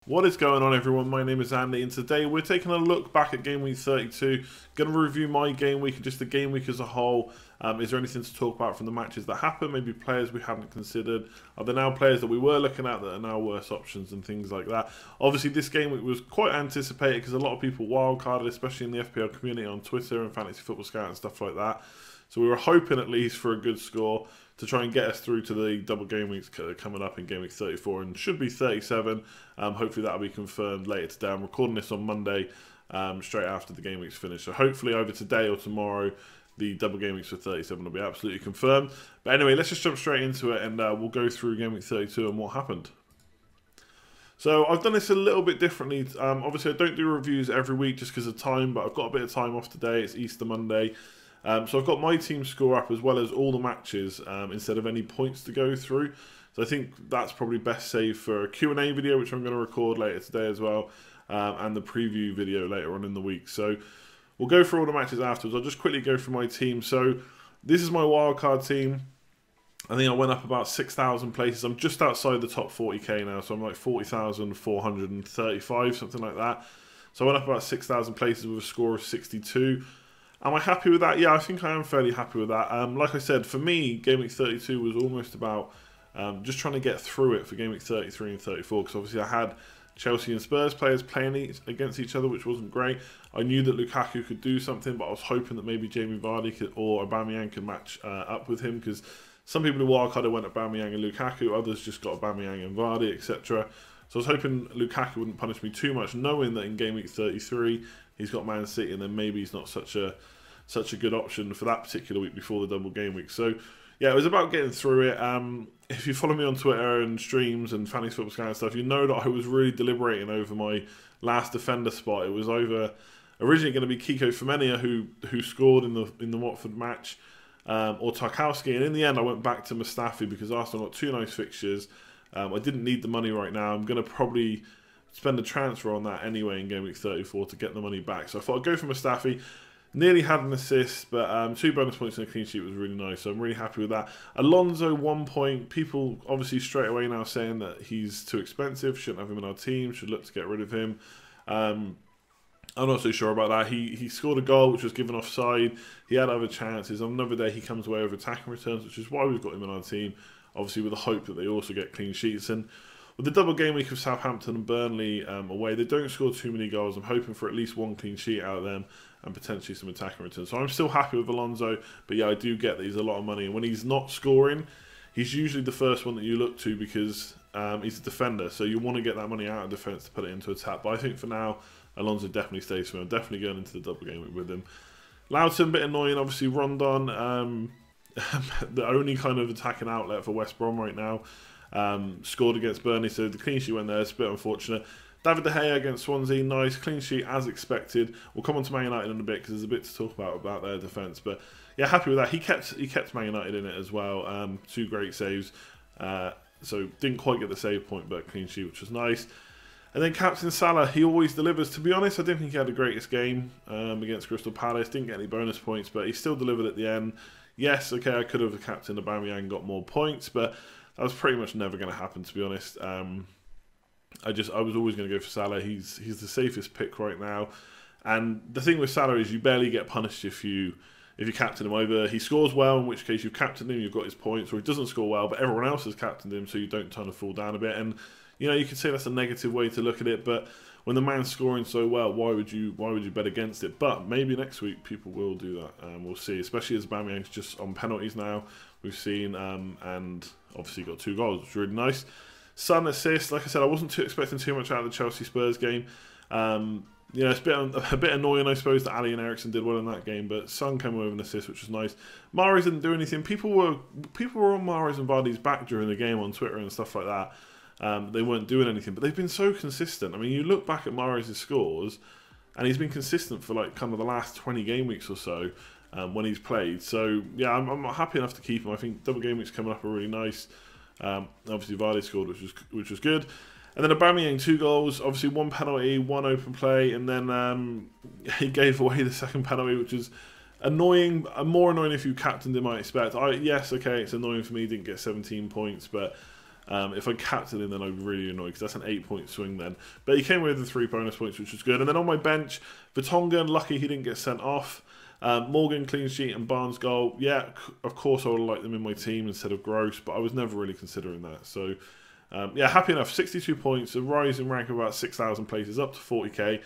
What is going on, everyone? My name is Andy, and today we're taking a look back at Game Week 32. Going to review my game week and just the game week as a whole. Is there anything to talk about from the matches that happened? Maybe players we hadn't considered? Are there now players that we were looking at that are now worse options and things like that? Obviously, this game week was quite anticipated because a lot of people wildcarded, especially in the FPL community on Twitter and Fantasy Football Scout and stuff like that. So we were hoping at least for a good score to try and get us through to the double game weeks coming up in Game Week 34 and should be 37. Hopefully that'll be confirmed later today. I'm recording this on Monday, straight after the game week's finished. So hopefully either today or tomorrow, the double game weeks for 37 will be absolutely confirmed. But anyway, let's just jump straight into it and we'll go through Game Week 32 and what happened. So I've done this a little bit differently. Obviously I don't do reviews every week just because of time, but I've got a bit of time off today. It's Easter Monday. So I've got my team score up as well as all the matches instead of any points to go through. So I think that's probably best saved for a Q&A video, which I'm going to record later today as well, and the preview video later on in the week. So we'll go through all the matches afterwards. I'll just quickly go through my team. So this is my wildcard team. I think I went up about 6,000 places. I'm just outside the top 40k now, so I'm like 40,435, something like that. So I went up about 6,000 places with a score of 62. Am I happy with that? Yeah, I think I am fairly happy with that. Like I said, for me, Game Week 32 was almost about just trying to get through it for Game Week 33 and 34, because obviously I had Chelsea and Spurs players playing against each other, which wasn't great. I knew that Lukaku could do something, but I was hoping that maybe Jamie Vardy or AUBAMEYANG could match up with him, because some people in wildcard went AUBAMEYANG and Lukaku, others just got AUBAMEYANG and Vardy, etc. So I was hoping Lukaku wouldn't punish me too much, knowing that in Game Week 33 he's got Man City, and then maybe he's not such a good option for that particular week before the double game week. So yeah, it was about getting through it. If you follow me on Twitter and streams and Fantasy Football Scout and stuff, you know that I was really deliberating over my last defender spot. It was over originally going to be Kiko Femenia who scored in the Watford match, or Tarkowski, and in the end I went back to Mustafi because Arsenal got two nice fixtures. I didn't need the money right now. I'm going to probably spend a transfer on that anyway in Game Week 34 to get the money back. So I thought I'd go for Mustafi. Nearly had an assist, but 2 bonus points and a clean sheet was really nice, so I'm really happy with that. Alonso, 1 point. People obviously straight away now saying that he's too expensive, shouldn't have him in our team, should look to get rid of him. I'm not so sure about that. He scored a goal which was given offside. He had other chances. On another day he comes away with attacking returns, which is why we've got him in our team, obviously with the hope that they also get clean sheets. And with the double game week of Southampton and Burnley away, they don't score too many goals. I'm hoping for at least 1 clean sheet out of them and potentially some attacking returns. So I'm still happy with Alonso, but yeah, I do get that he's a lot of money. And when he's not scoring, he's usually the first one that you look to because he's a defender. So you want to get that money out of defence to put it into attack. But I think for now, Alonso definitely stays for me. I'm definitely going into the double game week with him. Loughton, a bit annoying. Obviously, Rondon, the only kind of attacking outlet for West Brom right now. Scored against Burnley, so the clean sheet went there. It's a bit unfortunate. David De Gea against Swansea, nice clean sheet as expected. We'll come on to Man United in a bit because there's a bit to talk about their defence. But yeah, happy with that. He kept Man United in it as well. 2 great saves. So didn't quite get the save point, but clean sheet, which was nice. And then Captain Salah, he always delivers. To be honest, I didn't think he had the greatest game against Crystal Palace. Didn't get any bonus points, but he still delivered at the end. Yes, okay, I could have captained AUBAMEYANG and got more points, but that was pretty much never going to happen, to be honest. I was always going to go for Salah. He's the safest pick right now. And the thing with Salah is you barely get punished if you captain him. Either he scores well, in which case you've captained him, you've got his points, or he doesn't score well, but everyone else has captained him, so you don't kind of fall down a bit. And you know, you could say that's a negative way to look at it, but when the man's scoring so well, why would you bet against it? But maybe next week people will do that, and we'll see. Especially as AUBAMEYANG's just on penalties now. We've seen, and obviously got 2 goals, which is really nice. Son assist, like I said, I wasn't expecting too much out of the Chelsea Spurs game. You know, it's a bit annoying, I suppose, that Alli and Eriksen did well in that game, but Son came away with an assist, which was nice. Mahrez didn't do anything. People were on Mahrez and Vardy's back during the game on Twitter and stuff like that. They weren't doing anything, but they've been so consistent. I mean, you look back at Mahrez's scores, and he's been consistent for like kind of the last 20 game weeks or so when he's played. So yeah, I'm happy enough to keep him. I think double game weeks coming up are really nice. Obviously Vardy scored, which was good. And then AUBAMEYANG 2 goals, obviously 1 penalty, 1 open play, and then he gave away the second penalty, which is annoying. More annoying if you captained him, I expect. Yes, okay, it's annoying for me. He didn't get 17 points, but If I captained him, then I'd be really annoyed because that's an 8-point swing then. But he came away with the 3 bonus points, which was good. And then on my bench, Vertonghen, lucky he didn't get sent off. Morgan, clean sheet, and Barnes goal. Yeah, of course I would have liked them in my team instead of Gross, but I was never really considering that. So, yeah, happy enough. 62 points, a rise in rank of about 6,000 places, up to 40k.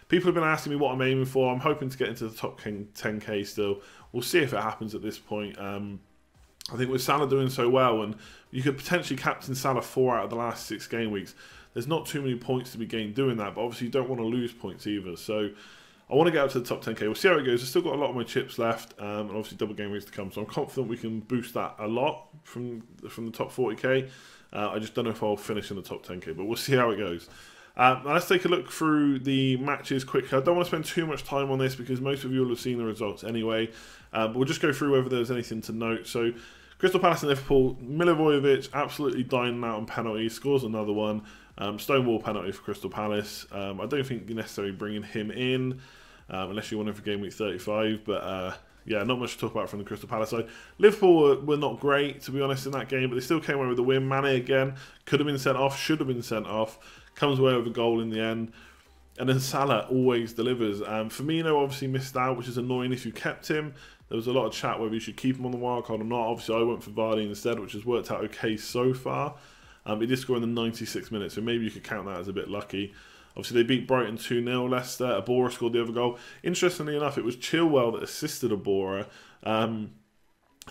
People have been asking me what I'm aiming for. I'm hoping to get into the top 10k still. We'll see if it happens at this point. I think with Salah doing so well, and you could potentially captain Salah 4 out of the last 6 game weeks, there's not too many points to be gained doing that, but obviously you don't want to lose points either. So I want to get up to the top 10k. We'll see how it goes. I've still got a lot of my chips left, and obviously double game weeks to come, so I'm confident we can boost that a lot from the top 40k. I just don't know if I'll finish in the top 10k, but we'll see how it goes. Let's take a look through the matches quickly. I don't want to spend too much time on this because most of you will have seen the results anyway, but we'll just go through whether there's anything to note. So Crystal Palace and Liverpool, Milivojevic absolutely dining out on penalties, scores another one. Stonewall penalty for Crystal Palace. I don't think you're necessarily bringing him in unless you want him for game week 35, but yeah, not much to talk about from the Crystal Palace side. Liverpool were not great, to be honest, in that game, but they still came away with the win. Mane again, could have been sent off, should have been sent off, comes away with a goal in the end. And then Salah always delivers. Firmino obviously missed out, which is annoying if you kept him. There was a lot of chat whether you should keep him on the wildcard or not. Obviously, I went for Vardy instead, which has worked out okay so far. He did score in the 96th minute, so maybe you could count that as a bit lucky. Obviously, they beat Brighton 2-0. Leicester, Abora scored the other goal. Interestingly enough, it was Chilwell that assisted Abora. And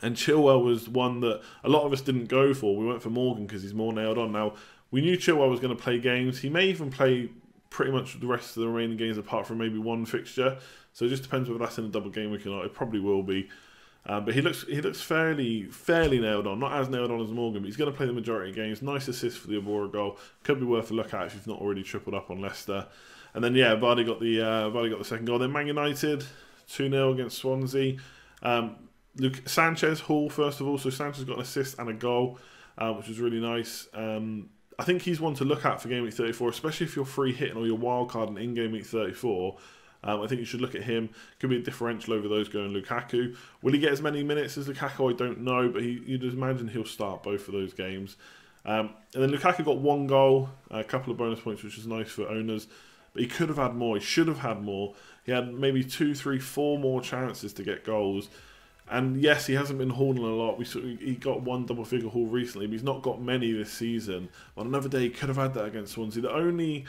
Chilwell was one that a lot of us didn't go for. We went for Morgan because he's more nailed on. Now, we knew Chilwell was going to play games. He may even play pretty much the rest of the remaining games apart from maybe one fixture. So it just depends whether that's in a double game week or not. It probably will be. But he looks fairly nailed on. Not as nailed on as Morgan, but he's going to play the majority of games. Nice assist for the Abora goal. Could be worth a look at if you've not already tripled up on Leicester. And then yeah, Vardy got the second goal. Then Man United 2-0 against Swansea. Sanchez, Hall first of all. So Sanchez got an assist and a goal, which was really nice. I think he's one to look at for game week 34, especially if you're free hitting or your wild card in game week 34. I think you should look at him. Could be a differential over those going Lukaku. Will he get as many minutes as Lukaku? I don't know, but you'd imagine he'll start both of those games. And then Lukaku got 1 goal, a couple of bonus points, which is nice for owners. But he could have had more. He should have had more. He had maybe 2, 3, 4 more chances to get goals. And yes, he hasn't been hauling a lot. He got 1 double-figure haul recently, but he's not got many this season. On another day, he could have had that against Swansea. The only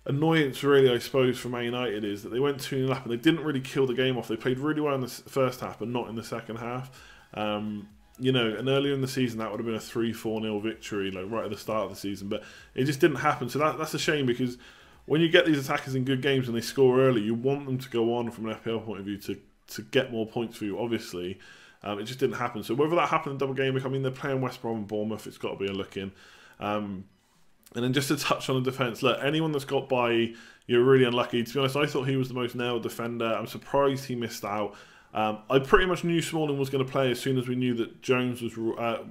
annoyance, really, I suppose, for Man United is that they went 2-0 up and they didn't really kill the game off. They played really well in the first half, but not in the second half. You know, and earlier in the season, that would have been a 3-4-0 victory, like right at the start of the season. But it just didn't happen. So that's a shame because when you get these attackers in good games and they score early, you want them to go on from an FPL point of view to get more points for you, obviously. It just didn't happen. So whether that happened in double game week, I mean, they're playing West Brom and Bournemouth. It's got to be a look in. And then just to touch on the defence, look, anyone that's got by, you're really unlucky. To be honest, I thought he was the most nailed defender. I'm surprised he missed out. I pretty much knew Smalling was going to play as soon as we knew that Jones was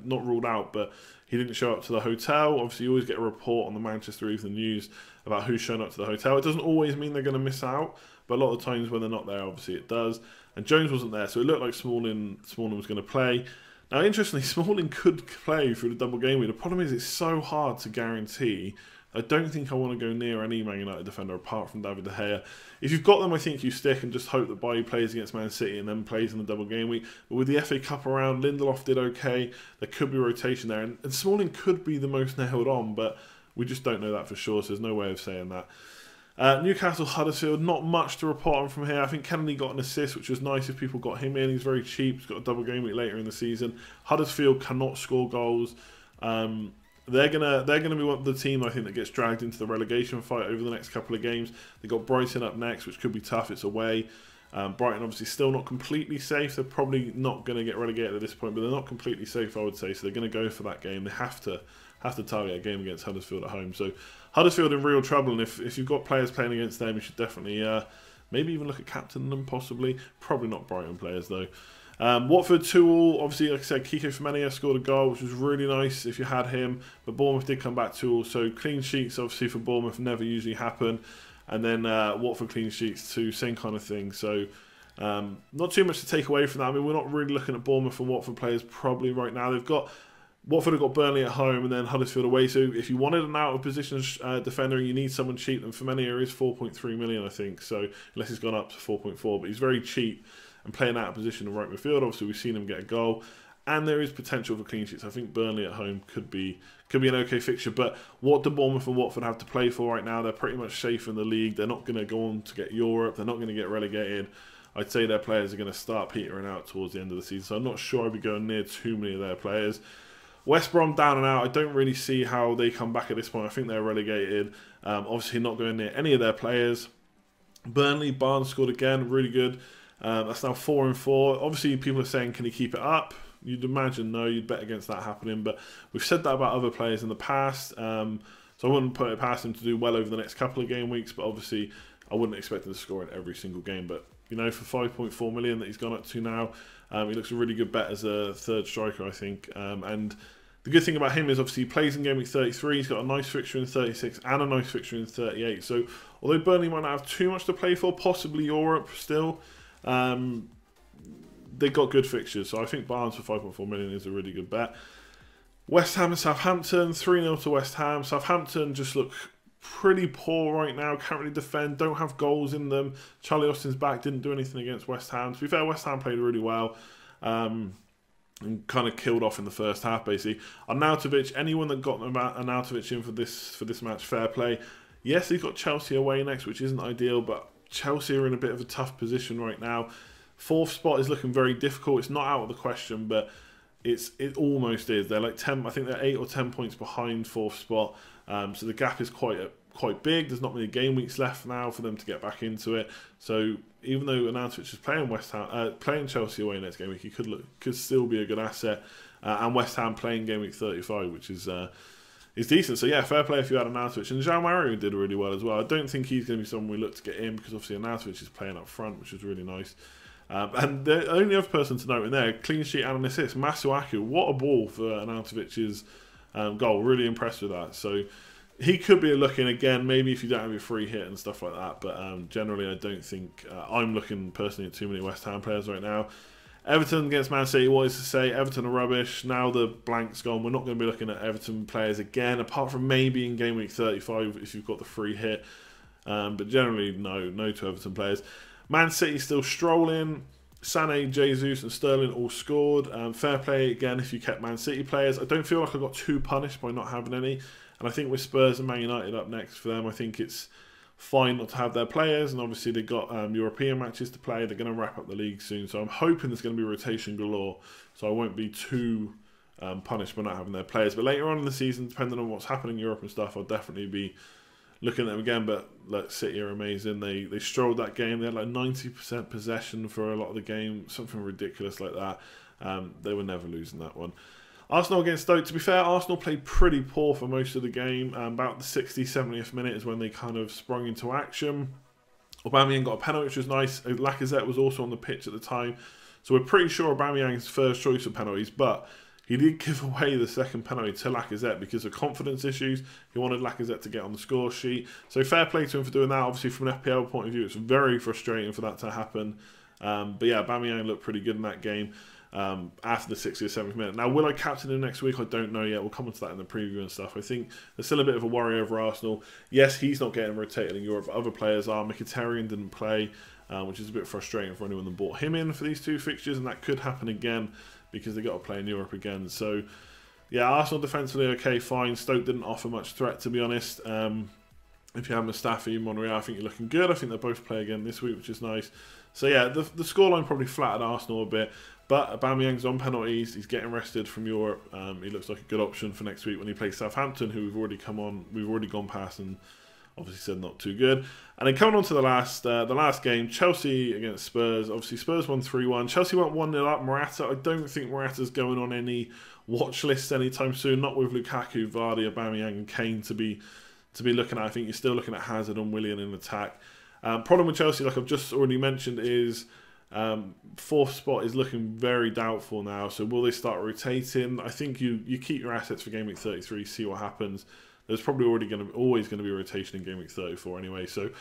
not ruled out, but he didn't show up to the hotel. Obviously, you always get a report on the Manchester Evening News about who's shown up to the hotel. It doesn't always mean they're going to miss out, but a lot of the times when they're not there, obviously it does. And Jones wasn't there, so it looked like Smalling was going to play. Now, interestingly, Smalling could play through the double game week. The problem is it's so hard to guarantee. I don't think I want to go near any Man United defender apart from David De Gea. If you've got them, I think you stick and just hope that Bailly plays against Man City and then plays in the double game week. But with the FA Cup around, Lindelof did okay. There could be rotation there. And Smalling could be the most nailed on, but we just don't know that for sure, so there's no way of saying that. Newcastle, Huddersfield, not much to report on from here. I think Kennedy got an assist, which was nice if people got him in. He's very cheap. He's got a double game week later in the season. Huddersfield cannot score goals. They're gonna be one of the team I think that gets dragged into the relegation fight over the next couple of games. They got Brighton up next, which could be tough. It's away. Brighton obviously still not completely safe. They're probably not going to get relegated at this point, but they're not completely safe, I would say. So they're going to go for that game. They have to target a game against Huddersfield at home. So Huddersfield in real trouble, and if you've got players playing against them, you should definitely maybe even look at captaining them, possibly. Probably not Brighton players, though. Watford 2-2, obviously, like I said, Kiko Femenia scored a goal, which was really nice if you had him, but Bournemouth did come back 2-2, so clean sheets, obviously, for Bournemouth never usually happen, and then Watford clean sheets too, same kind of thing, so not too much to take away from that. I mean, we're not really looking at Bournemouth and Watford players probably right now. They've got Watford have got Burnley at home and then Huddersfield away. So if you wanted an out-of-position defender and you need someone cheap, then Firmino is 4.3 million, I think. So unless he's gone up to 4.4, but he's very cheap and playing out of position in right midfield. Obviously, we've seen him get a goal, and there is potential for clean sheets. I think Burnley at home could be an okay fixture. But what do Bournemouth and Watford have to play for right now? They're pretty much safe in the league. They're not going to go on to get Europe. They're not going to get relegated. I'd say their players are going to start petering out towards the end of the season. So I'm not sure I'd be going near too many of their players. West Brom down and out. I don't really see how they come back at this point. I think they're relegated. Obviously not going near any of their players. Burnley, Barnes scored again, really good. That's now 4-4. Obviously people are saying, can he keep it up? You'd imagine no, you'd bet against that happening. But we've said that about other players in the past. So I wouldn't put it past him to do well over the next couple of game weeks. But obviously I wouldn't expect him to score in every single game. But you know, for 5.4 million that he's gone up to now, he looks a really good bet as a third striker, I think. And the good thing about him is obviously he plays in Game Week 33. He's got a nice fixture in 36 and a nice fixture in 38. So although Burnley might not have too much to play for, possibly Europe still, they've got good fixtures. So I think Barnes for 5.4 million is a really good bet. West Ham and Southampton, 3-0 to West Ham. Southampton just look pretty poor right now, can't really defend, don't have goals in them. Charlie Austin's back, didn't do anything against West Ham. To be fair, West Ham played really well and kind of killed off in the first half, basically. Arnautovic, anyone that got Arnautovic in for this match, fair play. Yes, he's got Chelsea away next, which isn't ideal, but Chelsea are in a bit of a tough position right now. Fourth spot is looking very difficult. It's not out of the question, but it almost is. They're like 10, I think they're 8 or 10 points behind fourth spot. So the gap is quite big. There's not many game weeks left now for them to get back into it. So even though Arnautovic is playing Chelsea away next game week, he could still be a good asset. And West Ham playing game week 35, which is decent. So yeah, fair play if you had Arnautovic. And João Mario did really well as well. I don't think he's going to be someone we look to get in because obviously Arnautovic is playing up front, which is really nice. And the only other person to note in there, clean sheet and an assist, Masuaku. What a ball for Arnautovic's goal. Really impressed with that. So he could be looking again, maybe if you don't have your free hit and stuff like that. But generally, I don't think I'm looking personally at too many West Ham players right now. Everton against Man City, what is to say? Everton are rubbish. Now the blank's gone. We're not going to be looking at Everton players again, apart from maybe in game week 35 if you've got the free hit. But generally, no to Everton players. Man City still strolling. Sané, Jesus and Sterling all scored. Fair play again if you kept Man City players. I don't feel like I got too punished by not having any. And I think with Spurs and Man United up next for them, I think it's fine not to have their players. And obviously they've got European matches to play. They're going to wrap up the league soon. So I'm hoping there's going to be rotation galore. So I won't be too punished by not having their players. But later on in the season, depending on what's happening in Europe and stuff, I'll definitely be looking at them again. But like, City are amazing. They strolled that game. They had like 90% possession for a lot of the game, something ridiculous like that. They were never losing that one. Arsenal against Stoke. To be fair, Arsenal played pretty poor for most of the game. About the 60th, 70th minute is when they kind of sprung into action. AUBAMEYANG got a penalty, which was nice. Lacazette was also on the pitch at the time. So we're pretty sure AUBAMEYANG's first choice of penalties, but he did give away the second penalty to Lacazette because of confidence issues. He wanted Lacazette to get on the score sheet. So fair play to him for doing that. Obviously, from an FPL point of view, it's very frustrating for that to happen. But yeah, AUBAMEYANG looked pretty good in that game after the 60th or 70th minute. Now, will I captain him next week? I don't know yet. We'll come on to that in the preview and stuff. I think there's still a bit of a worry over Arsenal. Yes, he's not getting rotated in Europe, but other players are. Mkhitaryan didn't play, which is a bit frustrating for anyone that bought him in for these two fixtures, and that could happen again because they got to play in Europe again. So, yeah, Arsenal defensively, okay, fine. Stoke didn't offer much threat, to be honest. If you have Mustafi and Monreal, I think you're looking good. I think they'll both play again this week, which is nice. So, yeah, the scoreline probably flattered Arsenal a bit. But AUBAMEYANG's on penalties. He's getting rested from Europe. He looks like a good option for next week when he plays Southampton, who we've already gone past and obviously said not too good. And then coming on to the last game, Chelsea against Spurs. Obviously, Spurs won 3-1. Chelsea went 1-0 up. Morata, I don't think Morata's going on any watch lists anytime soon. Not with Lukaku, Vardy, AUBAMEYANG and Kane to be looking at. I think you're still looking at Hazard and Willian in attack. Problem with Chelsea, like I've just already mentioned, is fourth spot is looking very doubtful now. So will they start rotating? I think you keep your assets for game week 33, see what happens. There's probably always going to be a rotation in game week 34 anyway. So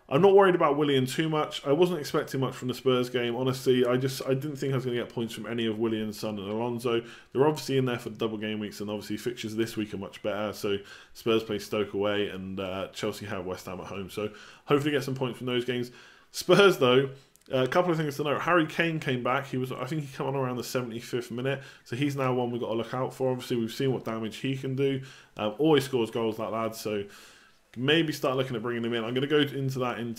I'm not worried about Willian too much. I wasn't expecting much from the Spurs game. Honestly, I didn't think I was going to get points from any of Willian, Son and Alonso. They're obviously in there for the double game weeks, and obviously fixtures this week are much better. So Spurs play Stoke away, and Chelsea have West Ham at home. So hopefully get some points from those games. Spurs, though, a couple of things to note. Harry Kane came back. I think he came on around the 75th minute. So he's now one we've got to look out for. Obviously, we've seen what damage he can do. Always scores goals, that lad. So maybe start looking at bringing him in. I'm going to go into that in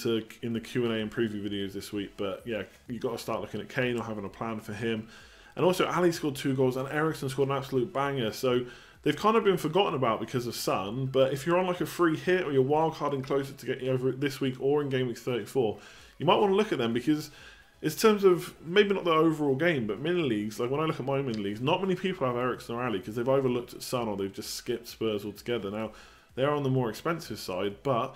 the Q&A and preview videos this week. But yeah, you've got to start looking at Kane or having a plan for him. And also, Alli scored 2 goals and Eriksen scored an absolute banger. So they've kind of been forgotten about because of Son. But if you're on like a free hit or you're wildcarding closer to get you over it this week or in game week 34, you might want to look at them, because in terms of maybe not the overall game, but mini leagues, like when I look at my mini leagues, not many people have Eriksen or Alli because they've either looked at Son or they've just skipped Spurs altogether. Now, they're on the more expensive side, but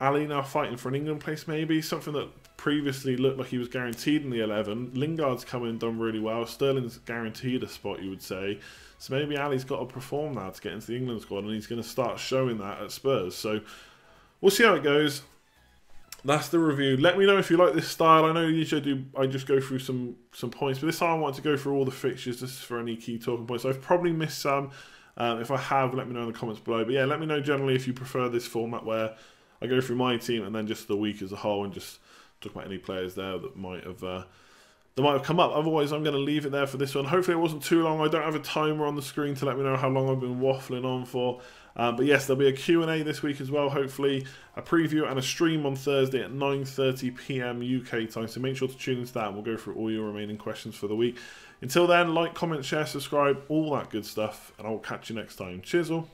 Alli now fighting for an England place maybe, something that previously looked like he was guaranteed in the 11. Lingard's come in and done really well. Sterling's guaranteed a spot, you would say. So maybe Ali's got to perform now to get into the England squad, and he's going to start showing that at Spurs. So we'll see how it goes. That's the review. Let me know if you like this style. I know usually I just go through some points, but this time I wanted to go through all the fixtures just for any key talking points. So I've probably missed some. If I have, let me know in the comments below. But yeah, let me know generally if you prefer this format where I go through my team and then just the week as a whole and just talk about any players there that might have come up. Otherwise, I'm going to leave it there for this one. Hopefully it wasn't too long. I don't have a timer on the screen to let me know how long I've been waffling on for. But yes, there'll be a Q&A this week as well, hopefully. A preview and a stream on Thursday at 9:30 PM UK time. So make sure to tune into that and we'll go through all your remaining questions for the week. Until then, like, comment, share, subscribe, all that good stuff. And I'll catch you next time. Cheers all.